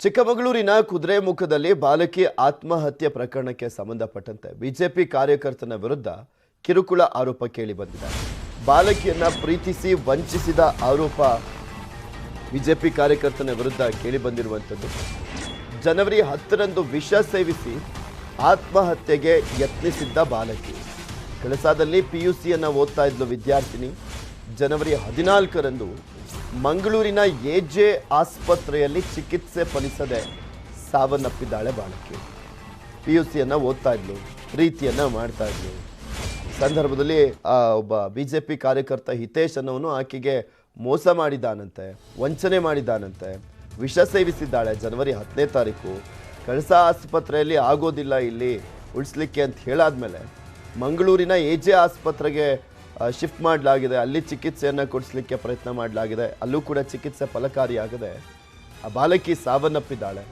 ಚಿಕ್ಕಮಗಳೂರಿನ ಕುದುರೆಮುಖದಲ್ಲಿ ಬಾಲಕಿ ಆತ್ಮಹತ್ಯೆ ಪ್ರಕರಣಕ್ಕೆ ಸಂಬಂಧಪಟ್ಟಂತೆ ಬಿಜೆಪಿ ಕಾರ್ಯಕರ್ತನ ವಿರುದ್ಧ ಕಿರುಕುಳ ಆರೋಪ ಕೇಳಿಬಂದಿದೆ. ಬಾಲಕಿಯನ್ನ ಪ್ರೀತಿಸಿ ವಂಚಿಸಿದ ಆರೋಪ ಬಿಜೆಪಿ ಕಾರ್ಯಕರ್ತನ ವಿರುದ್ಧ ಕೇಳಿಬಂದಿರುವಂಥದ್ದು. ಜನವರಿ 10ರಂದು ವಿಷ ಸೇವಿಸಿ ಆತ್ಮಹತ್ಯೆಗೆ ಯತ್ನಿಸಿದ್ದ ಬಾಲಕಿ. ಕಳಸಾದಲ್ಲಿ ಪಿಯುಸಿಯನ್ನು ಓದ್ತಾ ಇದ್ಲು ವಿದ್ಯಾರ್ಥಿನಿ. ಜನವರಿ 14ರಂದು ಮಂಗಳೂರಿನ ಎಜೆ ಆಸ್ಪತ್ರೆಯಲ್ಲಿ ಚಿಕಿತ್ಸೆ ಫಲಿಸದೆ ಸಾವನ್ನಪ್ಪಿದ್ದಾಳೆ ಬಾಲಕಿ. ಪಿಯುಸಿಯನ್ನು ಓದ್ತಾ ಇದ್ಲು, ಪ್ರೀತಿಯನ್ನ ಮಾಡ್ತಾ ಇದ್ಲು. ಸಂದರ್ಭದಲ್ಲಿ ಒಬ್ಬ ಬಿಜೆಪಿ ಕಾರ್ಯಕರ್ತ ಹಿತೇಶ್ ಅನ್ನೋನು ಆಕೆಗೆ ಮೋಸ ಮಾಡಿದ್ದಾನಂತೆ, ವಂಚನೆ ಮಾಡಿದ್ದಾನಂತೆ, ವಿಷ ಸೇವಿಸಿದ್ದಾಳೆ. ಜನವರಿ 10ನೇ ತಾರೀಕು ಕಳಸಾ ಆಸ್ಪತ್ರೆಯಲ್ಲಿ ಆಗೋದಿಲ್ಲ ಇಲ್ಲಿ ಉಳಿಸ್ಲಿಕ್ಕೆ ಅಂತ ಹೇಳಾದ್ಮೇಲೆ ಮಂಗಳೂರಿನ ಎಜೆ ಆಸ್ಪತ್ರೆಗೆ ಶಿಫ್ಟ್ ಮಾಡಲಾಗಿದೆ. ಅಲ್ಲಿ ಚಿಕಿತ್ಸೆಯನ್ನು ಕೊಡಿಸ್ಲಿಕ್ಕೆ ಪ್ರಯತ್ನ ಮಾಡಲಾಗಿದೆ. ಅಲ್ಲೂ ಕೂಡ ಚಿಕಿತ್ಸೆ ಫಲಕಾರಿಯಾಗದೆ ಆ ಬಾಲಕಿ ಸಾವನ್ನಪ್ಪಿದ್ದಾಳೆ.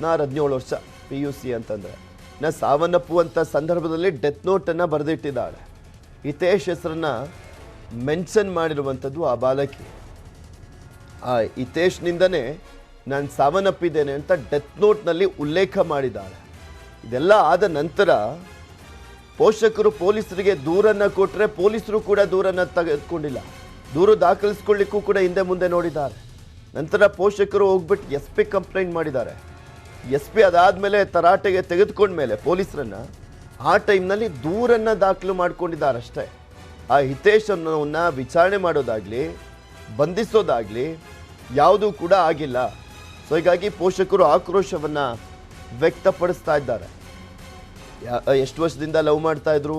16-17 ವರ್ಷ, PUC ಅಂತಂದರೆ. ಇನ್ನು ಸಾವನ್ನಪ್ಪುವಂಥ ಸಂದರ್ಭದಲ್ಲಿ ಡೆತ್ ನೋಟನ್ನು ಬರೆದಿಟ್ಟಿದ್ದಾಳೆ. ಹಿತೇಶ್ ಹೆಸರನ್ನ ಮೆನ್ಷನ್ ಮಾಡಿರುವಂಥದ್ದು ಆ ಬಾಲಕಿ. ಆ ಹಿತೇಶ್ನಿಂದನೇ ನಾನು ಸಾವನ್ನಪ್ಪಿದ್ದೇನೆ ಅಂತ ಡೆತ್ ನೋಟ್ನಲ್ಲಿ ಉಲ್ಲೇಖ ಮಾಡಿದ್ದಾಳೆ. ಇದೆಲ್ಲ ಆದ ನಂತರ ಪೋಷಕರು ಪೊಲೀಸರಿಗೆ ದೂರನ್ನು ಕೊಟ್ಟರೆ ಪೊಲೀಸರು ಕೂಡ ದೂರನ್ನು ತೆಗೆದುಕೊಂಡಿಲ್ಲ. ದೂರು ದಾಖಲಿಸ್ಕೊಳ್ಳಿಕ್ಕೂ ಕೂಡ ಹಿಂದೆ ಮುಂದೆ ನೋಡಿದ್ದಾರೆ. ನಂತರ ಪೋಷಕರು ಹೋಗ್ಬಿಟ್ಟು SP ಕಂಪ್ಲೇಂಟ್ ಮಾಡಿದ್ದಾರೆ. SP ಅದಾದಮೇಲೆ ತರಾಟೆಗೆ ತೆಗೆದುಕೊಂಡ್ಮೇಲೆ ಪೊಲೀಸರನ್ನು ಆ ಟೈಮ್ನಲ್ಲಿ ದೂರನ್ನು ದಾಖಲು ಮಾಡ್ಕೊಂಡಿದ್ದಾರೆ ಅಷ್ಟೇ. ಆ ಹಿತೇಶ್ ಅನ್ನೋನ್ನ ವಿಚಾರಣೆ ಮಾಡೋದಾಗಲಿ ಬಂಧಿಸೋದಾಗಲಿ ಯಾವುದೂ ಕೂಡ ಆಗಿಲ್ಲ. ಸೊ ಹೀಗಾಗಿ ಪೋಷಕರು ಆಕ್ರೋಶವನ್ನು ವ್ಯಕ್ತಪಡಿಸ್ತಾ ಇದ್ದಾರೆ. ಎಷ್ಟು ವರ್ಷದಿಂದ ಲವ್ ಮಾಡ್ತಾ ಇದ್ರು,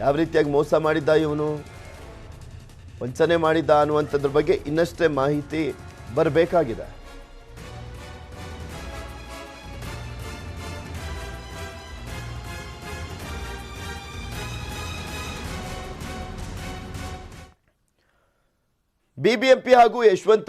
ಯಾವ ರೀತಿಯಾಗಿ ಮೋಸ ಮಾಡಿದ್ದ ಇವನು, ವಂಚನೆ ಮಾಡಿದ್ದ ಅನ್ನುವಂಥದ್ರ ಬಗ್ಗೆ ಇನ್ನಷ್ಟೇ ಮಾಹಿತಿ ಬರಬೇಕಾಗಿದೆ. BBMP ಹಾಗೂ ಯಶವಂತ